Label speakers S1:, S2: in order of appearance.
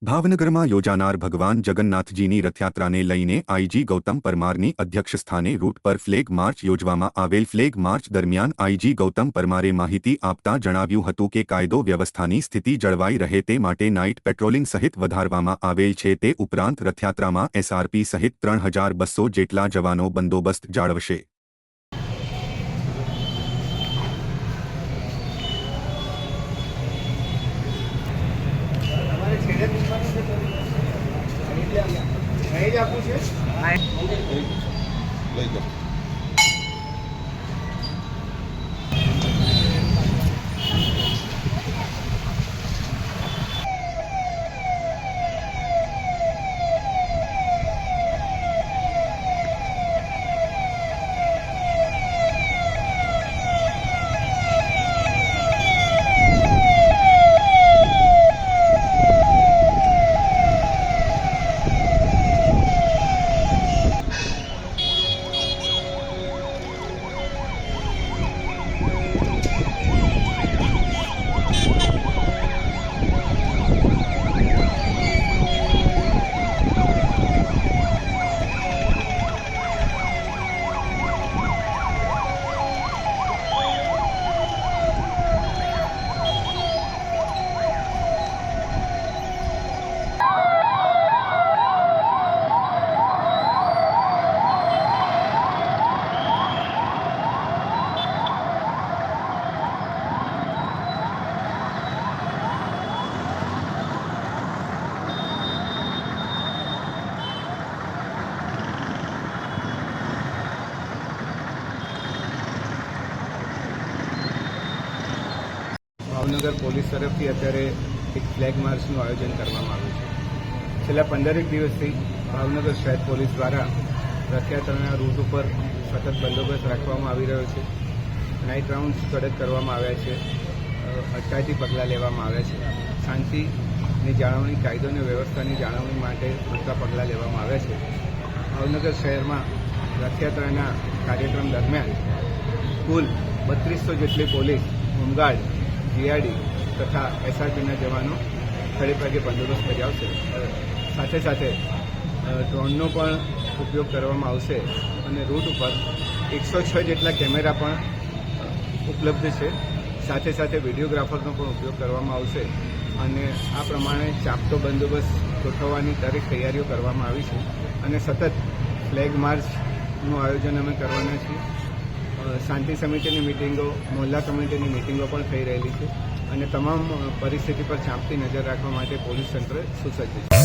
S1: ભાવનગરમાં યોજાનાર ભગવાન જગન્નાથજીની રથયાત્રાને લઈને આઈજી ગૌતમ પરમારની અધ્યક્ષસ્થાને રૂટ પર ફ્લેગ માર્ચ યોજવામાં આવેલ ફ્લેગ માર્ચ દરમિયાન આઈજી ગૌતમ પરમારે માહિતી આપતા જણાવ્યું હતું કે કાયદો વ્યવસ્થાની સ્થિતિ જળવાઈ રહે તે માટે નાઇટ પેટ્રોલિંગ સહિત વધારવામાં આવેલ છે। તે ઉપરાંત રથયાત્રામાં એસઆરપી સહિત 3200 જેટલા જવાનો બંદોબસ્ત જાળવશે।
S2: ભાવનગર પોલીસ તરફથી અત્યારે એક ફ્લેગ માર્ચનું આયોજન કરવામાં આવ્યું છે। છેલ્લા 15 દિવસથી ભાવનગર શહેર પોલીસ દ્વારા રથયાત્રાના રૂટ ઉપર સતત બંદોબસ્ત રાખવામાં આવી રહ્યો છે। નાઇટ રાઉન્ડ્સ કડક કરવામાં આવ્યા છે, અટકાયતી પગલાં લેવામાં આવ્યા છે, શાંતિની જાળવણી, કાયદો અને વ્યવસ્થાની જાળવણી માટે પૂરતા પગલાં લેવામાં આવ્યા છે। ભાવનગર શહેરમાં રથયાત્રાના કાર્યક્રમ દરમિયાન કુલ 3200 જેટલી પોલીસ, હોમગાર્ડ, જીઆરડી તથા એસઆરપીના જવાનો ખડેપગે બંદોબસ્ત બજાવશે। સાથે સાથે ડ્રોનનો પણ ઉપયોગ કરવામાં આવશે અને રૂટ ઉપર 106 જેટલા કેમેરા પણ ઉપલબ્ધ છે। સાથે સાથે વિડીયોગ્રાફરનો પણ ઉપયોગ કરવામાં આવશે અને આ પ્રમાણે ચાંપતો બંદોબસ્ત ગોઠવવાની દરેક તૈયારીઓ કરવામાં આવી છે અને સતત ફ્લેગ માર્ચનું આયોજન અમે કરવાના છીએ। શાંતિ સમિતિની મિટિંગો, મોહલ્લા કમિટીની મિટિંગો પણ થઈ રહેલી છે અને તમામ પરિસ્થિતિ પર ચાંપતી નજર રાખવા માટે પોલીસ તંત્ર સુસજ્જ છે।